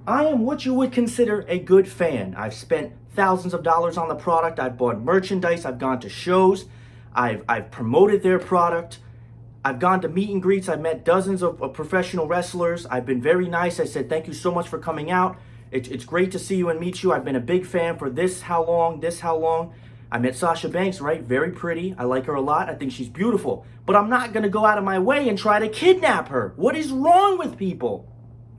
I am what you would consider a good fan. I've spent thousands of dollars on the product. I've bought merchandise. I've gone to shows. I've promoted their product. I've gone to meet and greets. I've met dozens of professional wrestlers. I've been very nice. I said, thank you so much for coming out. It's great to see you and meet you. I've been a big fan for this how long. I met Sasha Banks, right? Very pretty. I like her a lot. I think she's beautiful. But I'm not going to go out of my way and try to kidnap her. What is wrong with people?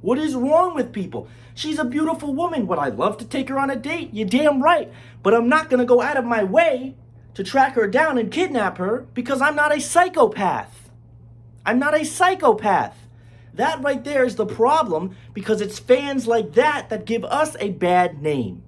What is wrong with people? She's a beautiful woman. Would I love to take her on a date? You're damn right. But I'm not going to go out of my way to track her down and kidnap her because I'm not a psychopath. I'm not a psychopath. That right there is the problem because it's fans like that that give us a bad name.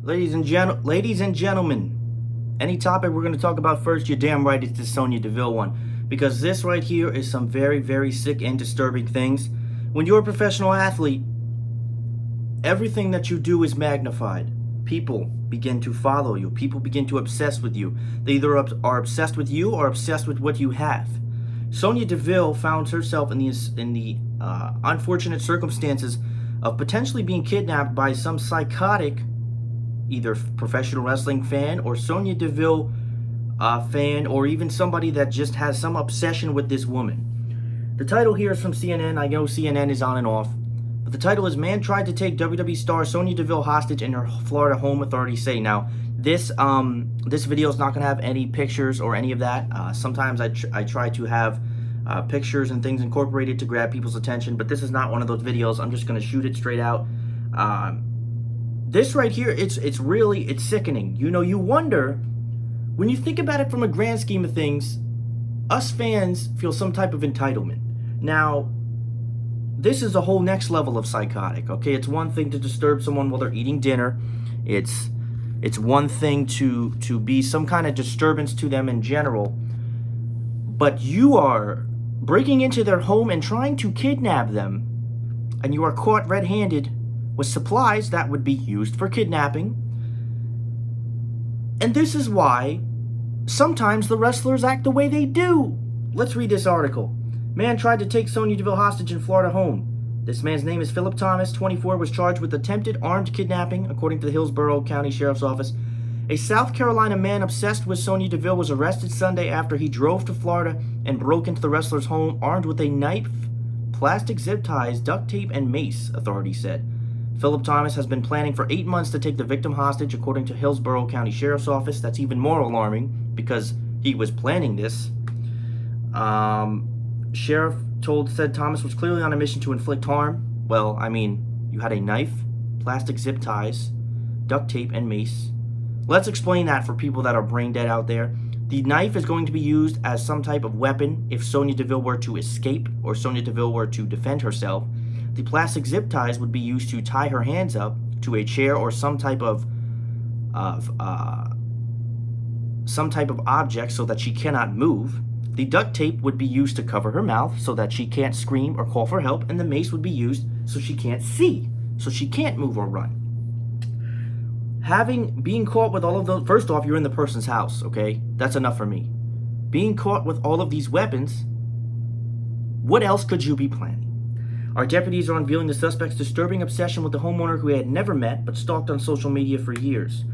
Ladies and gentlemen, any topic we're going to talk about first, you're damn right it's the Sonya Deville one. Because this right here is some very, very sick and disturbing things. When you're a professional athlete, everything that you do is magnified. People begin to follow you. People begin to obsess with you. They either are obsessed with you or obsessed with what you have. Sonya Deville found herself in the unfortunate circumstances of potentially being kidnapped by some psychotic, either professional wrestling fan or Sonya Deville fan, or even somebody that just has some obsession with this woman. The title here is from CNN. I know CNN is on and off. But the title is, Man Tried to Take WWE Star Sonya Deville Hostage in Her Florida Home, Authorities Say. Now, this video is not going to have any pictures or any of that. Sometimes I try to have pictures and things incorporated to grab people's attention, but this is not one of those videos. I'm just going to shoot it straight out. This right here, it's sickening. You know, you wonder, when you think about it from a grand scheme of things, us fans feel some type of entitlement. Now, this is a whole next level of psychotic, okay? It's one thing to disturb someone while they're eating dinner. It's one thing to be some kind of disturbance to them in general. But you are breaking into their home and trying to kidnap them, and you are caught red-handed with supplies that would be used for kidnapping. And this is why sometimes the wrestlers act the way they do. Let's read this article. Man tried to take Sonya Deville hostage in Florida home. This man's name is Philip Thomas, 24, was charged with attempted armed kidnapping, according to the Hillsborough County Sheriff's Office. A South Carolina man obsessed with Sonya Deville was arrested Sunday after he drove to Florida and broke into the wrestler's home armed with a knife, plastic zip ties, duct tape, and mace, authorities said. Philip Thomas has been planning for 8 months to take the victim hostage, according to Hillsborough County Sheriff's Office. That's even more alarming because he was planning this. Sheriff said Thomas was clearly on a mission to inflict harm. Well, I mean, you had a knife, plastic zip ties, duct tape, and mace. Let's explain that for people that are brain dead out there. The knife is going to be used as some type of weapon if Sonya Deville were to escape or Sonya Deville were to defend herself. The plastic zip ties would be used to tie her hands up to a chair or some type of object so that she cannot move. The duct tape would be used to cover her mouth so that she can't scream or call for help, and the mace would be used so she can't see, so she can't move or run. Being caught with all of those, first off, you're in the person's house, okay? That's enough for me. Being caught with all of these weapons, what else could you be planning? Our deputies are unveiling the suspect's disturbing obsession with the homeowner who he had never met but stalked on social media for years.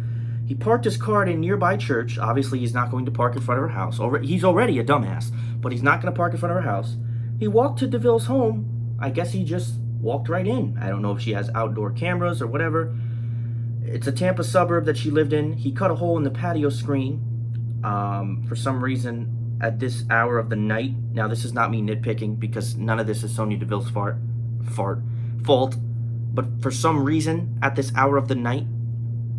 He parked his car at a nearby church. Obviously, he's not going to park in front of her house. He's already a dumbass, but he's not going to park in front of her house. He walked to Deville's home. I guess he just walked right in. I don't know if she has outdoor cameras or whatever. It's a Tampa suburb that she lived in. He cut a hole in the patio screen for some reason at this hour of the night. Now, this is not me nitpicking because none of this is Sonya Deville's fault. But for some reason, at this hour of the night,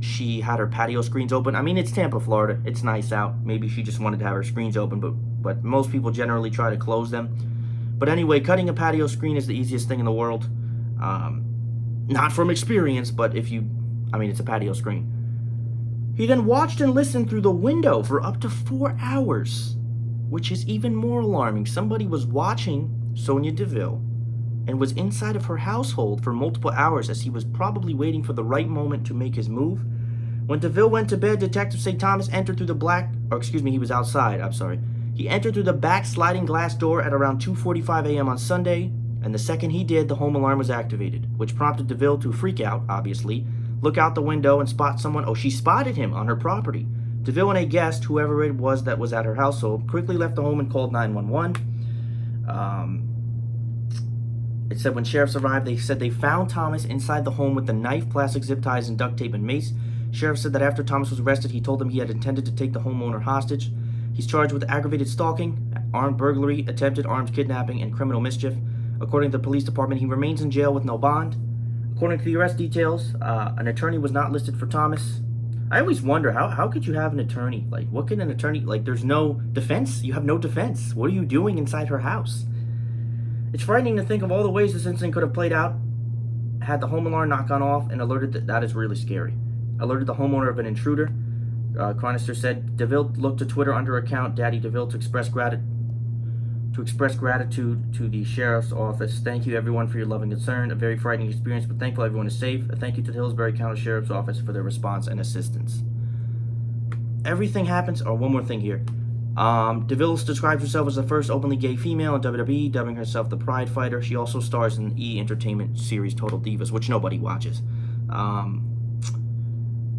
she had her patio screens open. I mean, it's Tampa, Florida. It's nice out. Maybe she just wanted to have her screens open, but most people generally try to close them. But anyway, cutting a patio screen is the easiest thing in the world. Not from experience, but it's a patio screen. He then watched and listened through the window for up to 4 hours, which is even more alarming. Somebody was watching Sonya Deville and was inside of her household for multiple hours as he was probably waiting for the right moment to make his move. When Deville went to bed, detectives say Thomas entered through he was outside, He entered through the back sliding glass door at around 2:45 a.m. on Sunday, And the second he did, the home alarm was activated, which prompted DeVille to freak out, obviously, look out the window and spot someone. Oh, she spotted him on her property. DeVille and a guest, whoever it was that was at her household, quickly left the home and called 911. It said when sheriffs arrived, they said they found Thomas inside the home with the knife, plastic zip ties, and duct tape and mace. Sheriff said that after Thomas was arrested, he told them he had intended to take the homeowner hostage. He's charged with aggravated stalking, armed burglary, attempted armed kidnapping, and criminal mischief. According to the police department, he remains in jail with no bond. According to the arrest details, an attorney was not listed for Thomas. I always wonder, how could you have an attorney? Like, what can an attorney, like, there's no defense? You have no defense. What are you doing inside her house? It's frightening to think of all the ways this incident could have played out had the home alarm not gone off and alerted, that is really scary. Alerted the homeowner of an intruder. Chronister said DeVille looked to Twitter under account Daddy DeVille to express gratitude to the sheriff's office. Thank you everyone for your loving concern. A very frightening experience, but thankful everyone is safe. A thank you to the Hillsbury County Sheriff's Office for their response and assistance. Everything happens. Oh, one more thing here. DeVille describes herself as the first openly gay female in WWE, dubbing herself the Pride Fighter. She also stars in the E! Entertainment series Total Divas, which nobody watches.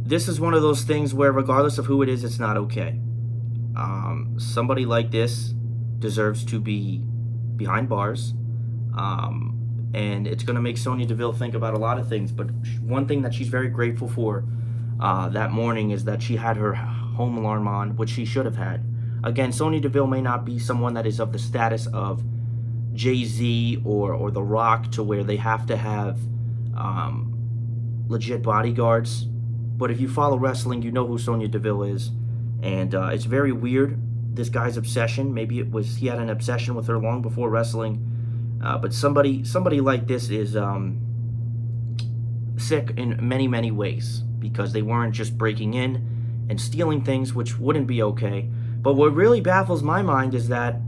This is one of those things where regardless of who it is, it's not okay. Somebody like this deserves to be behind bars. And it's going to make Sonya Deville think about a lot of things. But one thing that she's very grateful for that morning is that she had her home alarm on, which she should have had. Again, Sonya Deville may not be someone that is of the status of Jay-Z or The Rock to where they have to have legit bodyguards. But if you follow wrestling, you know who Sonya Deville is. And it's very weird, this guy's obsession. Maybe it was he had an obsession with her long before wrestling. But somebody like this is sick in many, many ways. Because they weren't just breaking in and stealing things, which wouldn't be okay. But what really baffles my mind is that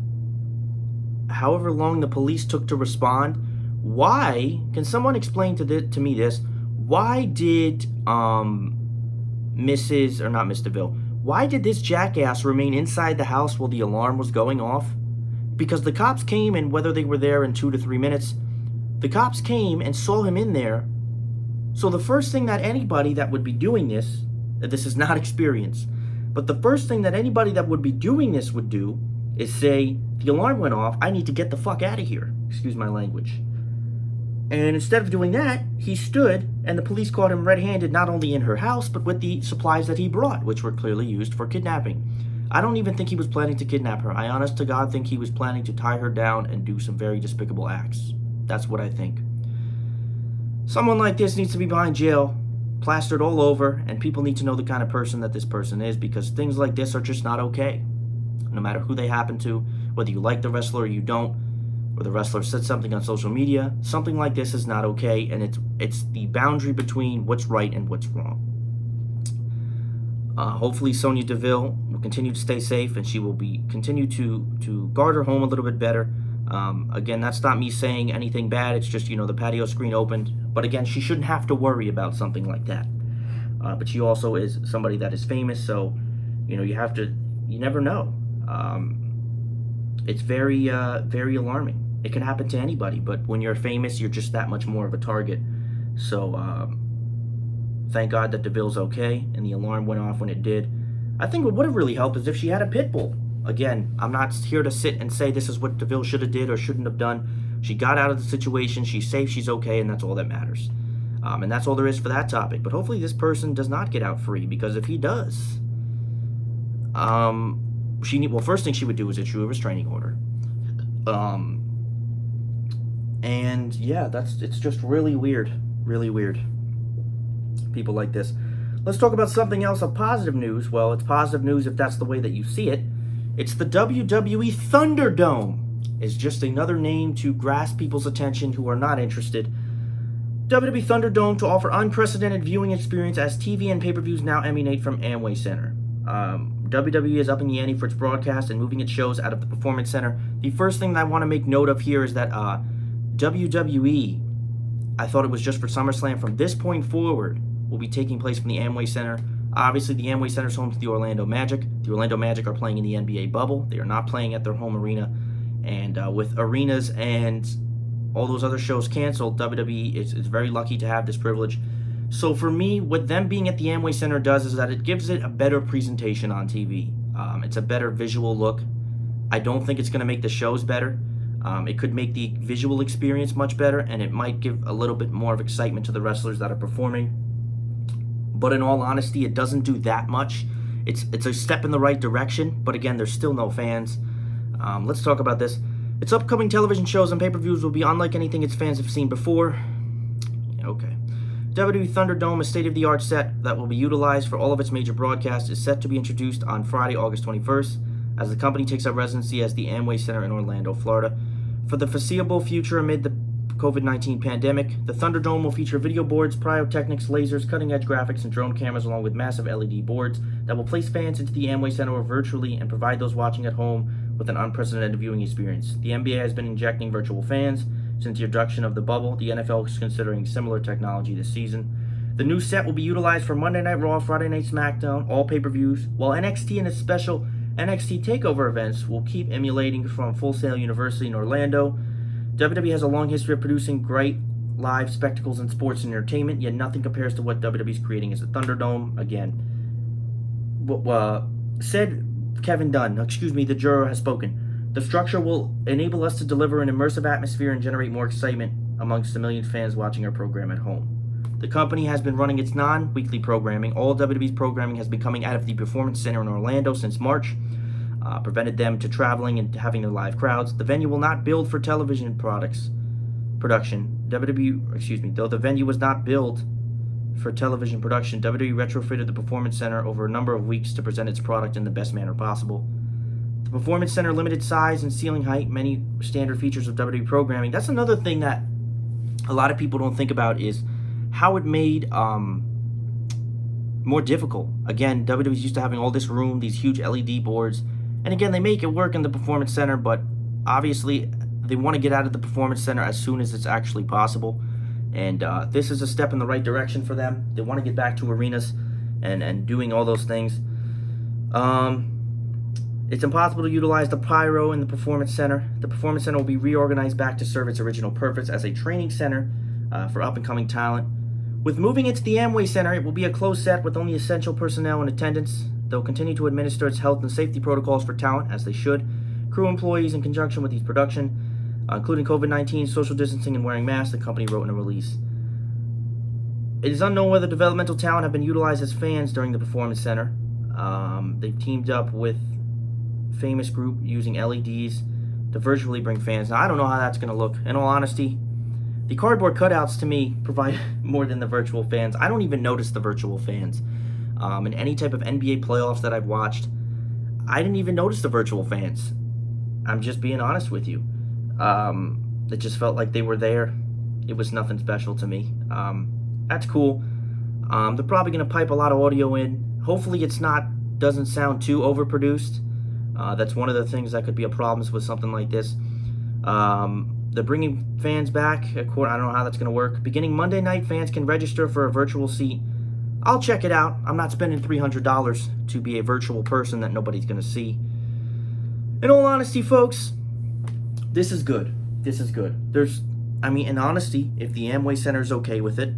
however long the police took to respond, why, can someone explain to me this, why did Miss DeVille, why did this jackass remain inside the house while the alarm was going off? Because the cops came, and whether they were there in 2 to 3 minutes, the cops came and saw him in there. So the first thing that anybody that would be doing this is not experience, but the first thing that anybody that would be doing this would do is say, the alarm went off, I need to get the fuck out of here. Excuse my language. And instead of doing that, he stood, and the police caught him red-handed not only in her house, but with the supplies that he brought, which were clearly used for kidnapping. I don't even think he was planning to kidnap her. I honest to God think he was planning to tie her down and do some very despicable acts. That's what I think. Someone like this needs to be behind jail, plastered all over, and people need to know the kind of person that this person is, because things like this are just not okay. No matter who they happen to, whether you like the wrestler or you don't, or the wrestler said something on social media, something like this is not okay, and it's the boundary between what's right and what's wrong. Hopefully Sonya Deville will continue to stay safe, and she will continue to guard her home a little bit better. Again, that's not me saying anything bad. It's just, the patio screen opened. But again, she shouldn't have to worry about something like that. But she also is somebody that is famous, so, you never know. It's very, very alarming. It can happen to anybody, but when you're famous, you're just that much more of a target. So, thank God that DeVille's okay, and the alarm went off when it did. I think what would have really helped is if she had a pit bull. Again, I'm not here to sit and say this is what DeVille should have did or shouldn't have done. She got out of the situation, she's safe, she's okay, and that's all that matters. And that's all there is for that topic. But hopefully this person does not get out free, because if he does, first thing she would do is issue a restraining order. And yeah, it's just really weird, people like this. Let's talk about something else of positive news. Well, it's positive news if that's the way that you see it. It's the WWE Thunderdome. It's just another name to grasp people's attention who are not interested. WWE Thunderdome to offer unprecedented viewing experience as TV and pay-per-views now emanate from Amway Center. WWE is upping the ante for its broadcast and moving its shows out of the Performance Center. The first thing that I want to make note of here is that WWE, I thought it was just for SummerSlam. From this point forward, will be taking place from the Amway Center. Obviously, the Amway Center is home to the Orlando Magic. The Orlando Magic are playing in the NBA bubble. They are not playing at their home arena. And with arenas and all those other shows canceled, WWE is very lucky to have this privilege. So for me, what them being at the Amway Center does is that it gives it a better presentation on TV. It's a better visual look. I don't think it's going to make the shows better. It could make the visual experience much better, and it might give a little bit more of excitement to the wrestlers that are performing. But in all honesty, it doesn't do that much. It's a step in the right direction, but again, there's still no fans. Let's talk about this. Its upcoming television shows and pay-per-views will be unlike anything its fans have seen before. Okay. WWE Thunderdome, a state-of-the-art set that will be utilized for all of its major broadcasts, is set to be introduced on Friday, August 21st, as the company takes up residency as the Amway Center in Orlando, Florida. For the foreseeable future amid the COVID-19 pandemic, the Thunderdome will feature video boards, pyrotechnics, lasers, cutting-edge graphics, and drone cameras, along with massive LED boards that will place fans into the Amway Center virtually and provide those watching at home with an unprecedented viewing experience. The NBA has been injecting virtual fans since the introduction of the bubble. The NFL is considering similar technology this season. The new set will be utilized for Monday Night Raw, Friday Night SmackDown, all pay-per-views, while NXT and its special NXT TakeOver events will keep emulating from Full Sail University in Orlando. WWE has a long history of producing great live spectacles in sports and entertainment, yet nothing compares to what WWE is creating as the Thunderdome. Again, said Kevin Dunn, the juror has spoken. The structure will enable us to deliver an immersive atmosphere and generate more excitement amongst the million fans watching our program at home. The company has been running its non-weekly programming. All WWE's programming has been coming out of the Performance Center in Orlando since March, prevented them to traveling and having their live crowds. The venue will not build for television production. Though the venue was not built for television production, WWE retrofitted the Performance Center over a number of weeks to present its product in the best manner possible. The Performance Center limited size and ceiling height, many standard features of WWE programming. That's another thing that a lot of people don't think about, is how it made more difficult. Again, WWE's used to having all this room, these huge LED boards, and again, they make it work in the Performance Center, but obviously they want to get out of the Performance Center as soon as it's actually possible. And this is a step in the right direction for them. They want to get back to arenas and doing all those things. It's impossible to utilize the pyro in the Performance Center. The Performance Center will be reorganized back to serve its original purpose as a training center for up-and-coming talent. With moving into the Amway Center, it will be a closed set with only essential personnel in attendance. They'll continue to administer its health and safety protocols for talent, as they should. Crew employees, in conjunction with each production, including COVID-19, social distancing, and wearing masks, the company wrote in a release. It is unknown whether developmental talent have been utilized as fans during the Performance Center. They've teamed up with famous group using LEDs to virtually bring fans. Now, I don't know how that's going to look. In all honesty, the cardboard cutouts to me provide more than the virtual fans. I don't even notice the virtual fans. In any type of NBA playoffs that I've watched, I didn't even notice the virtual fans. I'm just being honest with you. It just felt like they were there. It was nothing special to me. That's cool. They're probably going to pipe a lot of audio in. Hopefully doesn't sound too overproduced. That's one of the things that could be a problem with something like this. They're bringing fans back. I don't know how that's going to work. Beginning Monday night, fans can register for a virtual seat. I'll check it out. I'm not spending $300 to be a virtual person that nobody's going to see. In all honesty, folks, this is good. This is good. In honesty, if the Amway Center is okay with it,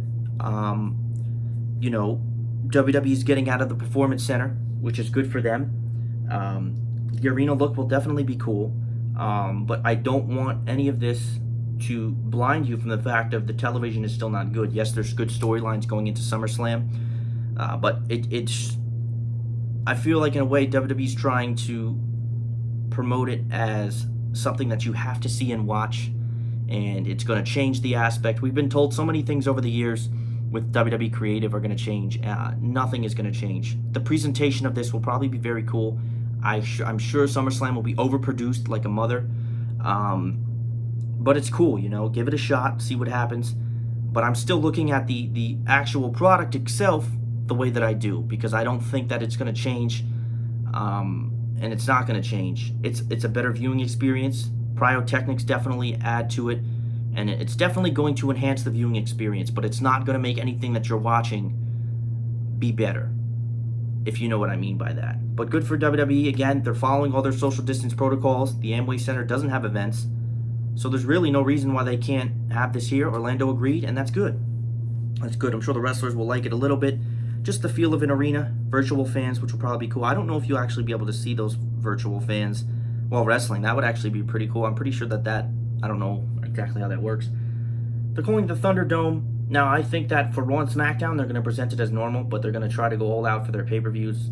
WWE's getting out of the Performance Center, which is good for them. The arena look will definitely be cool, but I don't want any of this to blind you from the fact of the television is still not good. Yes, there's good storylines going into SummerSlam, but I feel like in a way WWE's trying to promote it as something that you have to see and watch, and it's going to change the aspect. We've been told so many things over the years with WWE Creative are going to change. Nothing is going to change. The presentation of this will probably be very cool. I'm sure SummerSlam will be overproduced like a mother. But it's cool, give it a shot, see what happens. But I'm still looking at the actual product itself the way that I do, because I don't think that it's going to change. And it's not going to change. It's a better viewing experience. Pyrotechnics definitely add to it. And it's definitely going to enhance the viewing experience, but it's not going to make anything that you're watching be better, if you know what I mean by that. But good for WWE. Again, they're following all their social distance protocols. The Amway Center doesn't have events. So there's really no reason why they can't have this here. Orlando agreed, and that's good. That's good. I'm sure the wrestlers will like it a little bit. Just the feel of an arena, virtual fans, which will probably be cool. I don't know if you'll actually be able to see those virtual fans while wrestling. That would actually be pretty cool. I'm pretty sure that I don't know exactly how that works. They're calling it the Thunderdome. Now, I think that for Raw and SmackDown, they're going to present it as normal, but they're going to try to go all out for their pay-per-views.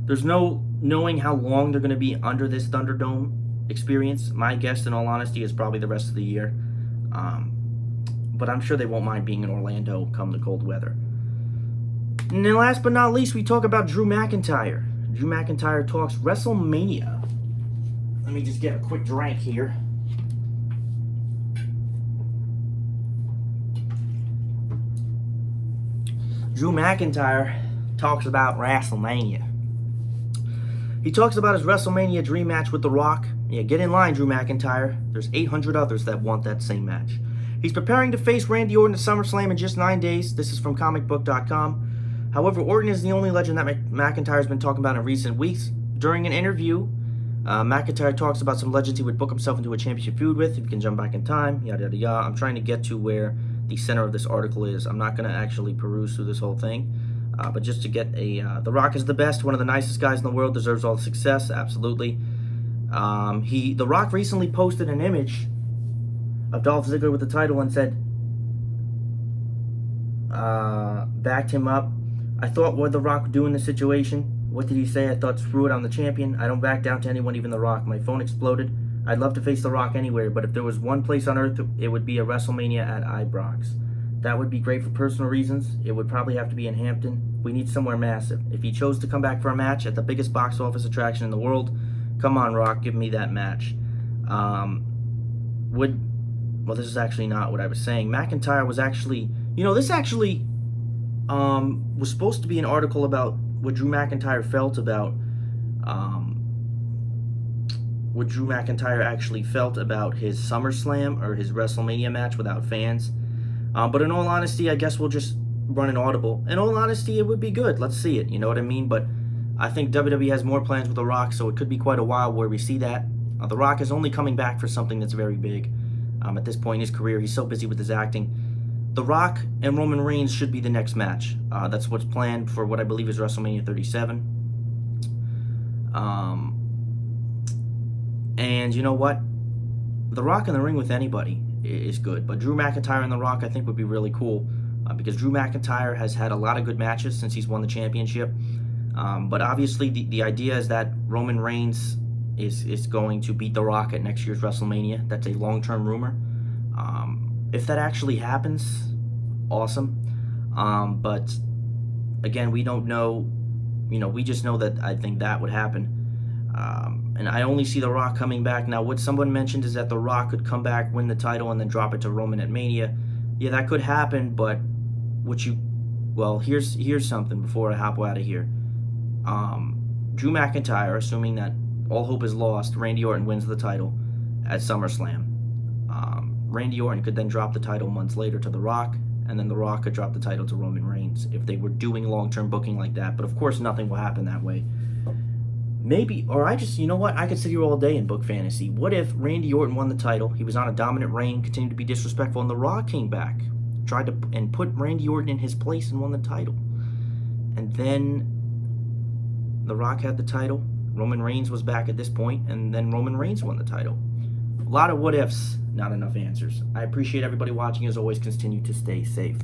There's no knowing how long they're going to be under this Thunderdome experience. My guess, in all honesty, is probably the rest of the year. But I'm sure they won't mind being in Orlando come the cold weather. And then last but not least, we talk about Drew McIntyre. Drew McIntyre talks WrestleMania. Let me just get a quick drink here. Drew McIntyre talks about WrestleMania. He talks about his WrestleMania dream match with The Rock. Yeah, get in line, Drew McIntyre. There's 800 others that want that same match. He's preparing to face Randy Orton at SummerSlam in just 9 days. This is from comicbook.com. However, Orton is the only legend that McIntyre has been talking about in recent weeks. During an interview, McIntyre talks about some legends he would book himself into a championship feud with if he can jump back in time, yada yada yada. I'm trying to get to where the center of this article is. I'm not going to actually peruse through this whole thing, but just to get a... The Rock is the best, one of the nicest guys in the world, deserves all the success, absolutely. The Rock recently posted an image of Dolph Ziggler with the title and said, backed him up. I thought what The Rock would do in this situation. What did he say? I thought, screw it, I'm the champion. I don't back down to anyone, even The Rock. My phone exploded. I'd love to face The Rock anywhere, but if there was one place on earth, it would be a WrestleMania at Ibrox. That would be great for personal reasons. It would probably have to be in Hampton. We need somewhere massive. If he chose to come back for a match at the biggest box office attraction in the world, come on, Rock, give me that match. Well, this is actually not what I was saying. McIntyre was actually... this actually was supposed to be an article about what Drew McIntyre felt about... what Drew McIntyre actually felt about his SummerSlam or his WrestleMania match without fans. But in all honesty, I guess we'll just run an audible. In all honesty, it would be good. Let's see it, you know what I mean? But I think WWE has more plans with The Rock, so it could be quite a while where we see that. The Rock is only coming back for something that's very big. At this point in his career, he's so busy with his acting. The Rock and Roman Reigns should be the next match. That's what's planned for what I believe is WrestleMania 37. And you know what? The Rock in the ring with anybody is good. But Drew McIntyre and The Rock, I think, would be really cool. Because Drew McIntyre has had a lot of good matches since he's won the championship. But obviously, the idea is that Roman Reigns is going to beat The Rock at next year's WrestleMania. That's a long-term rumor. If that actually happens, awesome. But again, we don't know. We just know that I think that would happen. And I only see The Rock coming back. Now, what someone mentioned is that The Rock could come back, win the title, and then drop it to Roman at Mania. Yeah, that could happen, but here's something before I hop out of here. Drew McIntyre, assuming that all hope is lost, Randy Orton wins the title at SummerSlam. Randy Orton could then drop the title months later to The Rock, and then The Rock could drop the title to Roman Reigns if they were doing long-term booking like that. But of course, nothing will happen that way. Maybe, or I could sit here all day and book fantasy. What if Randy Orton won the title, he was on a dominant reign, continued to be disrespectful, and The Rock came back, tried to put Randy Orton in his place and won the title. And then The Rock had the title, Roman Reigns was back at this point, and then Roman Reigns won the title. A lot of what ifs, not enough answers. I appreciate everybody watching. As always, continue to stay safe.